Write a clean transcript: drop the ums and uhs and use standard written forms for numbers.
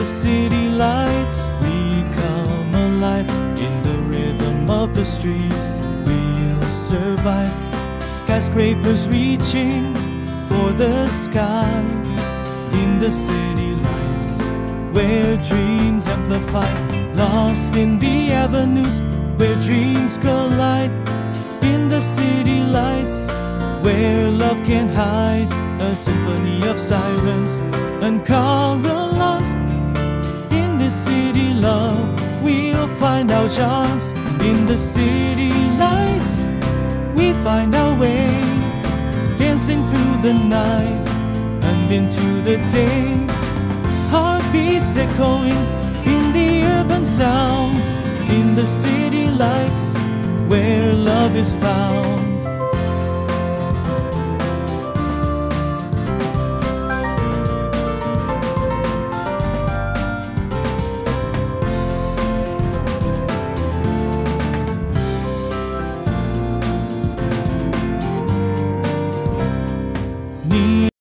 the city lights, we come alive. In the rhythm of the streets, we'll survive. Skyscrapers reaching for the sky. In the city lights, where dreams amplify. Lost in the avenues, where dreams collide. In the city lights, where love can hide. A symphony of sirens, uncovered lost. In the city love, we'll find our chance. In the city lights, we find our way, dancing through the night and into the day. Heartbeats echoing in the urban sound. In the city lights, where love is found.